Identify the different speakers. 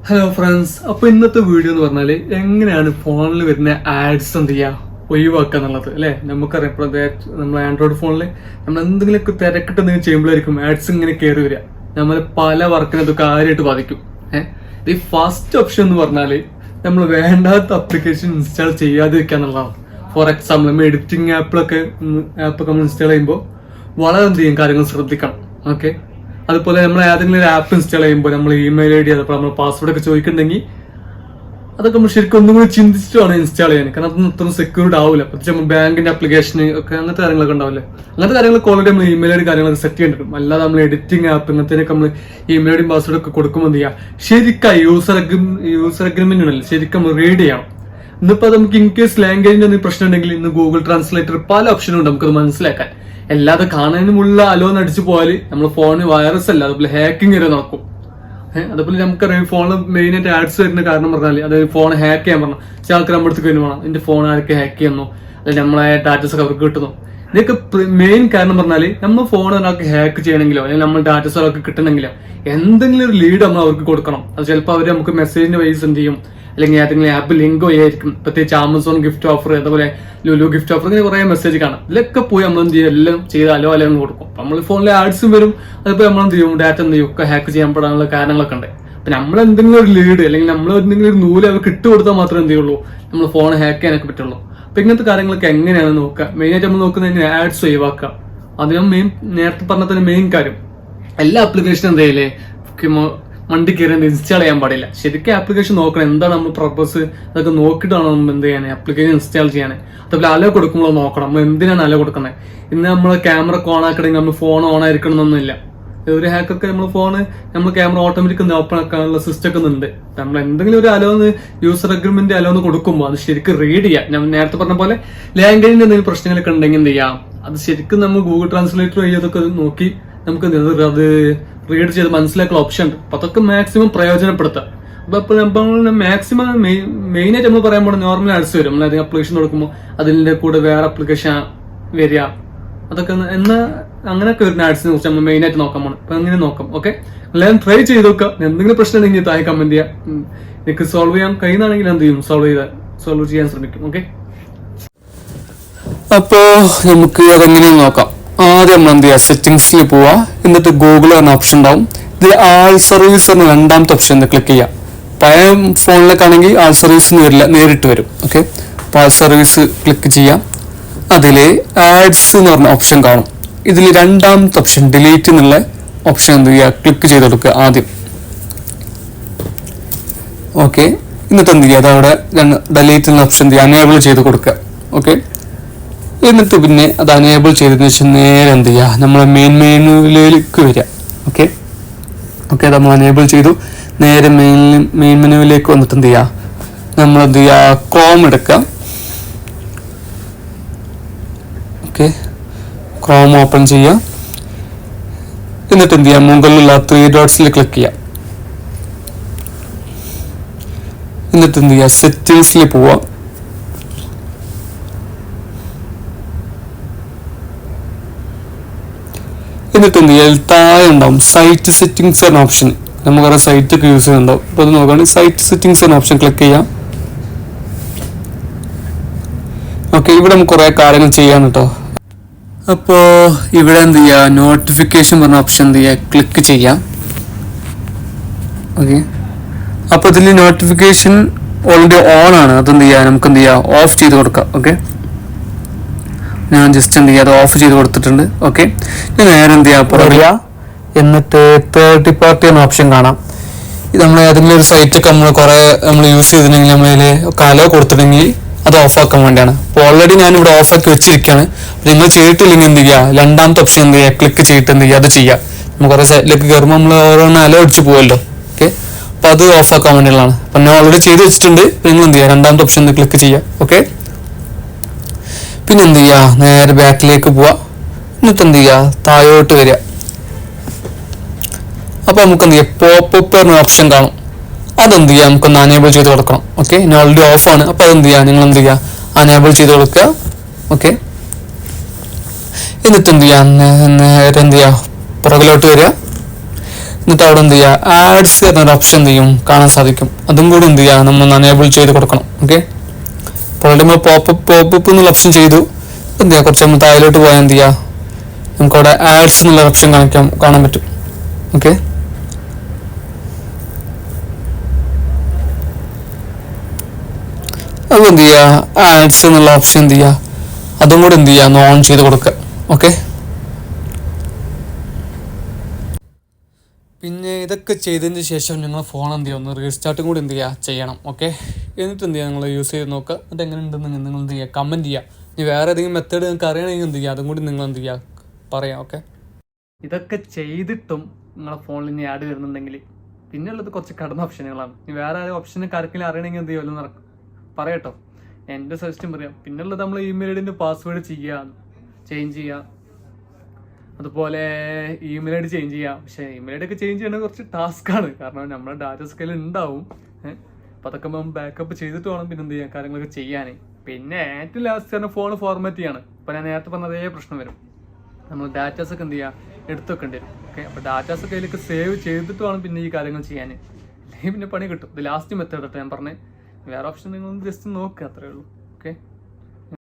Speaker 1: Hello friends, അപ്പൊ ഇന്നത്തെ video എന്ന് പറഞ്ഞാല് എങ്ങനെയാണ് ഫോണിൽ വരുന്ന ആഡ്സ് എന്ത് ചെയ്യുക ഒഴിവാക്കുക എന്നുള്ളത് അല്ലെ. നമുക്കറിയാം ഇപ്പോൾ നമ്മൾ ആൻഡ്രോയിഡ് ഫോണിൽ നമ്മൾ എന്തെങ്കിലുമൊക്കെ തിരക്കിട്ട് എന്തെങ്കിലും ചെയ്യുമ്പോഴായിരിക്കും ആഡ്സ് ഇങ്ങനെ കയറി വരിക. നമ്മൾ പല വർക്കിനും അത് കാര്യമായിട്ട് ബാധിക്കും. ഈ ഫസ്റ്റ് ഓപ്ഷൻ എന്ന് പറഞ്ഞാല് നമ്മൾ വേണ്ടാത്ത അപ്ലിക്കേഷൻ ഇൻസ്റ്റാൾ ചെയ്യാതിരിക്കുക എന്നുള്ളതാണ്. ഫോർ എക്സാമ്പിൾ നമ്മൾ എഡിറ്റിംഗ് ആപ്പൊക്കെ നമ്മൾ ഇൻസ്റ്റാൾ ചെയ്യുമ്പോൾ വളരെ എന്ത് ചെയ്യും കാര്യങ്ങൾ ശ്രദ്ധിക്കണം. ഓക്കെ, അതുപോലെ നമ്മൾ ഏതെങ്കിലും ഒരു ആപ്പ് ഇൻസ്റ്റാൾ ചെയ്യുമ്പോൾ നമ്മൾ ഇമെയിൽ ഐ ഡി അതുപോലെ നമ്മൾ പാസ്വേഡ് ഒക്കെ ചോദിക്കുന്നുണ്ടെങ്കിൽ അതൊക്കെ നമ്മൾ ശരിക്കും ഒന്നും കൂടി ചിന്തിച്ചിട്ട് വേണം ഇൻസ്റ്റാൾ ചെയ്യാൻ. കാരണം അതൊന്നും ഇത്ര സെക്യൂർഡ് ആവില്ല. പ്രത്യേകിച്ച് നമ്മൾ ബാങ്കിന്റെ ആപ്ലിക്കേഷൻ ഒക്കെ അങ്ങനത്തെ കാര്യങ്ങളൊക്കെ ഉണ്ടാവില്ലേ. അങ്ങനത്തെ കാര്യങ്ങളൊക്കെ ഓൾറെഡി നമ്മൾ ഇമെയിൽ ഐ ഡി കാര്യങ്ങളൊക്കെ സെറ്റ് ചെയ്തിട്ടും. അല്ലാതെ നമ്മൾ എഡിറ്റിംഗ് ആപ്പ് ഇങ്ങനത്തേക്ക് നമ്മൾ ഇമെയിൽ ഐ ഡി പാസ്വേഡ് ഒക്കെ കൊടുക്കുമ്പോൾ എന്ത് ചെയ്യുക, ശരിക്കും യൂസർ അഗ്രിമെന്റ് ഉണ്ടല്ലോ ശരിക്കും നമ്മൾ റീഡ് ചെയ്യണം. ഇന്നിപ്പോ നമുക്ക് ഇൻ കേസ് ലാംഗ്വേജിന്റെ എന്തെങ്കിലും പ്രശ്നം ഉണ്ടെങ്കിൽ ഇന്ന് ഗൂഗിൾ ട്രാൻസ്ലേറ്റർ പല ഓപ്ഷനും ഉണ്ട് നമുക്കത് മനസ്സിലാക്കാൻ. എല്ലാതെ കാണാനുമുള്ള അലോന്ന് അടിച്ചു പോയാല് നമ്മൾ ഫോണിന് വൈറസ് അല്ല അതുപോലെ ഹാക്കിംഗ് വരെ നടക്കും. അതുപോലെ നമുക്കറിയാം ഫോണിൽ മെയിൻ ആയിട്ട് ആഡ്സ് വരുന്ന കാരണം പറഞ്ഞാൽ അതായത് ഫോൺ ഹാക്ക് ചെയ്യാൻ പറഞ്ഞു ചില ആൾക്കാർ നമ്മുടെ അടുത്ത് വേണം എന്റെ ഫോൺ ആരൊക്കെ ഹാക്ക് ചെയ്യുന്നു അല്ലെങ്കിൽ നമ്മളെ ഡാറ്റസ് ഒക്കെ അവർക്ക് കിട്ടുന്നു. ഇതൊക്കെ മെയിൻ കാരണം പറഞ്ഞാല് നമ്മൾ ഫോൺ ഒരാൾക്ക് ഹാക്ക് ചെയ്യണമെങ്കിലോ അല്ലെങ്കിൽ നമ്മൾ ഡാറ്റസ് അവർക്ക് കിട്ടണമെങ്കിലോ എന്തെങ്കിലും ഒരു ലീഡ് നമ്മൾ അവർക്ക് കൊടുക്കണം. അത് ചിലപ്പോൾ അവർ നമുക്ക് മെസ്സേജിന്റെ വൈസ് എന്ത് ചെയ്യും, അല്ലെങ്കിൽ ഏതെങ്കിലും ആപ്പ് ലിങ്ക് വഴിയായിരിക്കും. പ്രത്യേകിച്ച് ആമസോൺ ഗിഫ്റ്റ് ഓഫർ അതുപോലെ ലുലു ഗിഫ്റ്റ് ഓഫർ ഇങ്ങനെ കുറെ മെസ്സേജ് കാണാം. ഇതിലൊക്കെ പോയി നമ്മൾ എന്ത് ചെയ്യും, എല്ലാം ചെയ്ത് അലോ എന്ന് കൊടുക്കും. നമ്മൾ ഫോണിലെ ആഡ്സും വരും. അതിപ്പോ നമ്മൾ എന്ത് ചെയ്യും, ഡാറ്റ എന്ത് ചെയ്യും ഒക്കെ ഹാക്ക് ചെയ്യാൻ പെടാനുള്ള കാരണങ്ങളൊക്കെ ഉണ്ട്. അപ്പൊ നമ്മൾ എന്തെങ്കിലും ഒരു ലീഡ് അല്ലെങ്കിൽ നമ്മൾ എന്തെങ്കിലും ഒരു നൂല് അവർക്ക് ഇട്ട് കൊടുത്താൽ മാത്രമേ എന്ത് ചെയ്യുള്ളൂ നമ്മൾ ഫോൺ ഹാക്ക് ചെയ്യാനൊക്കെ പറ്റുള്ളൂ. അപ്പൊ ഇങ്ങനത്തെ കാര്യങ്ങളൊക്കെ എങ്ങനെയാണ് നോക്കുക. മെയിനായിട്ട് നമ്മൾ നോക്കുന്നത് ആഡ്സ് ഒഴിവാക്കുക. അതിനും മെയിൻ നേരത്തെ പറഞ്ഞ തന്നെ മെയിൻ കാര്യം എല്ലാ ആപ്ലിക്കേഷനും എന്ത് ചെയ്യില്ലേ വണ്ടി കയറി ഇൻസ്റ്റാൾ ചെയ്യാൻ പാടില്ല. ശരിക്കും ആപ്ലിക്കേഷൻ നോക്കണം, എന്താണ് നമ്മൾ പർപ്പസ് അതൊക്കെ നോക്കിയിട്ടാണ് നമ്മൾ എന്ത് ചെയ്യാൻ ആപ്ലിക്കേഷൻ ഇൻസ്റ്റാൾ ചെയ്യാൻ. അതുപോലെ അലോ കൊടുക്കുമ്പോൾ നോക്കണം നമ്മൾ എന്തിനാണ് അലോ കൊടുക്കുന്നത്. ഇന്ന് നമ്മൾ ക്യാമറ ഓൺ ആക്കണമെങ്കിൽ നമ്മൾ ഫോൺ ഓൺ ആയിരിക്കണം എന്നൊന്നുമില്ല. ഒരു ഹാക്കൊക്കെ നമ്മൾ ക്യാമറ ഓട്ടോമാറ്റിക് ഓപ്പൺ ആക്കാനുള്ള സിസ്റ്റം ഒക്കെ ഉണ്ട്. നമ്മൾ എന്തെങ്കിലും ഒരു അലോന്ന് യൂസർ അഗ്രിമെന്റ് അലോന്ന് കൊടുക്കുമ്പോൾ അത് ശരിക്കും റീഡ് ചെയ്യാം. ഞാൻ നേരത്തെ പറഞ്ഞ പോലെ ലാംഗ്വേജിന്റെ എന്തെങ്കിലും പ്രശ്നങ്ങളൊക്കെ ഉണ്ടെങ്കിൽ എന്ത് ചെയ്യാം, അത് ശരിക്കും നമ്മൾ ഗൂഗിൾ ട്രാൻസ്ലേറ്റർ വഴി അതൊക്കെ നോക്കി നമുക്ക് അത് റീഡ് ചെയ്ത് മനസ്സിലാക്കുന്ന ഓപ്ഷൻ ഉണ്ട്. അപ്പൊ അതൊക്കെ മാക്സിമം പ്രയോജനപ്പെടുത്താം. അപ്പൊ നമ്മൾ മാക്സിമം മെയിനായിട്ട് നമ്മൾ പറയാൻ പോകുന്നത് നോർമൽ ആഡ്സ് വരും. നമ്മൾ ഏതെങ്കിലും അപ്ലിക്കേഷൻ കൊടുക്കുമ്പോൾ അതിന്റെ കൂടെ വേറെ അപ്ലിക്കേഷൻ വരിക അതൊക്കെ അങ്ങനെയൊക്കെ വരുന്ന ആഡ്സിനെ കുറിച്ച് നമ്മൾ മെയിനായിട്ട് നോക്കാൻ പോകണം. അപ്പൊ അങ്ങനെ നോക്കാം. ഓക്കെ, എല്ലാവരും ട്രൈ ചെയ്ത് നോക്കാം. എന്തെങ്കിലും പ്രശ്നം ഉണ്ടെങ്കിൽ താഴെ കമന്റ് ചെയ്യാം. എനിക്ക് സോൾവ് ചെയ്യാൻ കഴിയുന്നതാണെങ്കിൽ എന്ത് ചെയ്യും, സോൾവ് ചെയ്യാൻ ശ്രമിക്കും. ഓക്കെ, അപ്പോ നമുക്ക് അതെങ്ങനെയും നോക്കാം. ആദ്യം നമ്മൾ എന്ത് ചെയ്യുക, സെറ്റിംഗ്സിൽ പോവാ. എന്നിട്ട് ഗൂഗിൾ എന്ന ഓപ്ഷൻ ഉണ്ടാവും. ഇതിൽ ആൾ സർവീസ് എന്ന രണ്ടാമത്തെ ഓപ്ഷൻ ക്ലിക്ക് ചെയ്യാം. പഴയ ഫോണിലൊക്കെ ആണെങ്കിൽ ആൾ സർവീസ് വരില്ല, നേരിട്ട് വരും. ഓക്കെ, അപ്പോൾ ആൾ സർവീസ് ക്ലിക്ക് ചെയ്യാം. അതിൽ ആഡ്സ് എന്ന് പറഞ്ഞ ഓപ്ഷൻ കാണും. ഇതിൽ രണ്ടാമത്തെ ഓപ്ഷൻ ഡിലീറ്റ് എന്നുള്ള ഓപ്ഷൻ എന്ത് ചെയ്യുക, ക്ലിക്ക് ചെയ്ത് കൊടുക്കുക ആദ്യം. ഓക്കെ, എന്നിട്ട് എന്ത് ചെയ്യുക, അതവിടെ ഡിലീറ്റ് എന്ന ഓപ്ഷൻ എന്ത് ചെയ്യുക, അനേബിൾ ചെയ്ത് കൊടുക്കുക. ഓക്കെ, എന്നിട്ട് പിന്നെ അത് അനേബിൾ ചെയ്തതിനു ശേഷം നേരെ എന്ത് ചെയ്യുക, നമ്മളെ മെയിൻ മെനുവിലേക്ക് വരിക. ഓക്കെ, അത് നമ്മൾ അനേബിൾ ചെയ്തു. നേരെ മെയിൻ മെനുവിലേക്ക് വന്നിട്ട് എന്ത് ചെയ്യുക, നമ്മൾ എന്ത് ചെയ്യുക, ക്രോം എടുക്കുക. ഓക്കെ, ക്രോം ഓപ്പൺ ചെയ്യുക. എന്നിട്ട് എന്ത് ചെയ്യുക, മുകളിലുള്ള 3 ഡോട്ട്സിൽ ക്ലിക്ക് ചെയ്യുക. എന്നിട്ട് എന്ത് ചെയ്യുക, സെറ്റിംഗ്സിൽ പോവുക. എന്നിട്ട് എന്ത് ചെയ്യുക, താഴെ ഉണ്ടാവും സൈറ്റ് സെറ്റിംഗ്സ് എന്ന ഓപ്ഷൻ. നമുക്കറിയാം സൈറ്റ് ഒക്കെ യൂസ് ചെയ്യുന്നുണ്ടാവും. അപ്പോൾ അത് നോക്കുകയാണെങ്കിൽ സൈറ്റ് സെറ്റിംഗ്സ് എന്ന ഓപ്ഷൻ ക്ലിക്ക് ചെയ്യാം. ഓക്കെ, ഇവിടെ നമുക്ക് കുറേ കാര്യങ്ങൾ ചെയ്യാൻ കേട്ടോ. അപ്പോൾ ഇവിടെ എന്ത് ചെയ്യുക, നോട്ടിഫിക്കേഷൻ പറഞ്ഞ ഓപ്ഷൻ എന്ത് ചെയ്യുക, ക്ലിക്ക് ചെയ്യാം. ഓക്കെ, അപ്പോൾ ഇതിൽ നോട്ടിഫിക്കേഷൻ ഓൾറെഡി ഓൺ ആണ്. അതെന്ത് ചെയ്യുക, നമുക്ക് എന്ത് ചെയ്യുക, ഓഫ് ചെയ്ത് കൊടുക്കാം. ഓക്കെ, ഞാൻ ജസ്റ്റ് എന്ത് ചെയ്യുക, അത് ഓഫ് ചെയ്ത് കൊടുത്തിട്ടുണ്ട്. ഓക്കെ, നേരെ എന്ത് ചെയ്യുക, പറയുക. എന്നിട്ട് തേർഡ് പാർട്ടി എന്ന ഓപ്ഷൻ കാണാം. ഇത് നമ്മൾ ഏതെങ്കിലും ഒരു സൈറ്റൊക്കെ നമ്മൾ യൂസ് ചെയ്തിട്ടുണ്ടെങ്കിൽ നമ്മളതിൽ അലോ കൊടുത്തിട്ടുണ്ടെങ്കിൽ അത് ഓഫാക്കാൻ വേണ്ടിയാണ്. അപ്പോൾ ഓൾറെഡി ഞാൻ ഇവിടെ ഓഫാക്കി വെച്ചിരിക്കുകയാണ്. നിങ്ങൾ ചെയ്തിട്ടില്ലെങ്കിൽ എന്ത് ചെയ്യുക, രണ്ടാമത്തെ ഓപ്ഷൻ എന്ത് ചെയ്യുക, ക്ലിക്ക് ചെയ്തിട്ട് എന്ത് ചെയ്യുക, അത് ചെയ്യുക. നമുക്ക് കുറേ സൈറ്റിലേക്ക് കയറുമ്പോൾ നമ്മൾ ഓരോന്ന് അലോ അടിച്ച് പോകുമല്ലോ. ഓക്കെ, അപ്പോൾ അത് ഓഫാക്കാൻ വേണ്ടിയുള്ളതാണ്. അപ്പം ഞാൻ ഓൾറെഡി ചെയ്ത് വെച്ചിട്ടുണ്ട്. നിങ്ങൾ എന്ത് ചെയ്യുക, രണ്ടാമത്തെ ഓപ്ഷൻ ക്ലിക്ക് ചെയ്യുക. ഓക്കെ, പിന്നെ എന്ത് ചെയ്യുക, നേരെ ബാക്കിലേക്ക് പോവുക. എന്നിട്ട് എന്ത് ചെയ്യുക, താഴോട്ട് വരിക. അപ്പൊ നമുക്ക് എന്ത് ചെയ്യുക, പോപ്പ് എന്ന ഓപ്ഷൻ കാണും. അതെന്ത് ചെയ്യുക, നമുക്കൊന്ന് അനേബിൾ ചെയ്ത് കൊടുക്കണം. ഓക്കെ, ഇനി ഓൾറെഡി ഓഫാണ്. അപ്പൊ അതെന്ത് ചെയ്യുക, നിങ്ങൾ എന്ത് ചെയ്യുക, അനേബിൾ ചെയ്ത് കൊടുക്കുക. ഓക്കെ, എന്നിട്ട് എന്ത് ചെയ്യുക, നേരെ എന്ത് ചെയ്യുക, പുറകിലോട്ട് വരിക. എന്നിട്ട് അവിടെ എന്ത് ചെയ്യുക, ആഡ്സ് എന്നൊരു ഓപ്ഷൻ എന്ത് ചെയ്യും കാണാൻ സാധിക്കും. അതും കൂടി എന്ത് ചെയ്യുക, നമ്മൾ അനേബിൾ ചെയ്ത് കൊടുക്കണം. ഓക്കെ, അപ്പോൾ നമ്മൾ പോപ്പ് എന്നുള്ള ഓപ്ഷൻ ചെയ്തു. എന്ത് ചെയ്യുക, കുറച്ച് നമ്മൾ താഴോട്ട് പോയാൽ എന്ത് ചെയ്യുക, നമുക്കവിടെ ആഡ്സ് എന്നുള്ള ഓപ്ഷൻ കാണാൻ പറ്റും. ഓക്കെ, അപ്പോൾ എന്ത് ചെയ്യുക, ആഡ്സ് എന്നുള്ള ഓപ്ഷൻ എന്ത് ചെയ്യുക, അതും കൂടി എന്ത് ചെയ്യുക, ഒന്ന് ഓൺ ചെയ്ത് കൊടുക്കുക. ഓക്കെ, പിന്നെ ഇതൊക്കെ ചെയ്തതിന് ശേഷം നിങ്ങൾ ഫോൺ എന്ത് ചെയ്യുക, ഒന്ന് റീസ്റ്റാർട്ടും കൂടി എന്ത് ചെയ്യുക ചെയ്യണം. ഓക്കെ, എന്നിട്ട് എന്ത് ചെയ്യുക, നിങ്ങൾ യൂസ് ചെയ്ത് നോക്കുക. എന്നിട്ട് എങ്ങനെ ഉണ്ടെന്ന് നിങ്ങൾ എന്ത് ചെയ്യുക, കമൻറ്റ് ചെയ്യുക. ഇനി വേറെ ഏതെങ്കിലും മെത്തേഡ് നിങ്ങൾക്ക് അറിയണമെങ്കിൽ എന്ത് ചെയ്യുക, അതും കൂടി നിങ്ങൾ എന്ത് ചെയ്യുക പറയാം. ഓക്കെ, ഇതൊക്കെ ചെയ്തിട്ടും നിങ്ങളെ ഫോണിൽ ഇനി ആഡ് വരുന്നുണ്ടെങ്കിൽ പിന്നെ ഉള്ളത് കുറച്ച് കടന്ന ഓപ്ഷനുകളാണ്. ഇനി വേറെ ഓപ്ഷനൊക്കെ ആർക്കെങ്കിലും അറിയണമെങ്കിൽ എന്ത് ചെയ്യുമല്ലോ നടക്കും പറയട്ടോ, എൻ്റെ സജഷൻ പറയാം. പിന്നുള്ളത് നമ്മൾ ഇമെയിൽ ഐ ഡിൻ്റെ പാസ്വേഡ് ചേഞ്ച് ചെയ്യുക, അതുപോലെ ഇമെയിൽ ഐ ഡി ചേഞ്ച് ചെയ്യാം. പക്ഷേ ഇമെയിൽ ഐ ഡി ഒക്കെ ചേഞ്ച് ചെയ്യണമെങ്കിൽ കുറച്ച് ടാസ്ക്കാണ്, കാരണം നമ്മുടെ ഡാറ്റാ സ്കെയിൽ ഉണ്ടാവും. അപ്പോൾ അതൊക്കെ നമ്മൾ ബാക്കപ്പ് ചെയ്തിട്ട് വേണം പിന്നെ എന്ത് ചെയ്യാൻ കാര്യങ്ങളൊക്കെ ചെയ്യാൻ. പിന്നെ ഏറ്റവും ലാസ്റ്റ് തന്നെ ഫോൺ ഫോർമാറ്റ് ചെയ്യാണ്. ഇപ്പോൾ ഞാൻ നേരത്തെ പറഞ്ഞ അതേ പ്രശ്നം വരും, നമ്മൾ ഡാറ്റാസൊക്കെ എന്ത് ചെയ്യുക എടുത്തൊക്കേണ്ടി വരും. ഓക്കെ, അപ്പോൾ ഡാറ്റാസൊക്കെ അതിലേക്ക് സേവ് ചെയ്തിട്ട് വേണം പിന്നെ ഈ കാര്യങ്ങൾ ചെയ്യാൻ, അല്ലെങ്കിൽ പിന്നെ പണി കിട്ടും. ഇത് ലാസ്റ്റ് മെത്തേഡ് കേട്ടോ ഞാൻ പറഞ്ഞത്. വേറെ ഓപ്ഷൻ നിങ്ങൾ ജസ്റ്റ് നോക്കുക, അത്രേ ഉള്ളൂ. ഓക്കെ.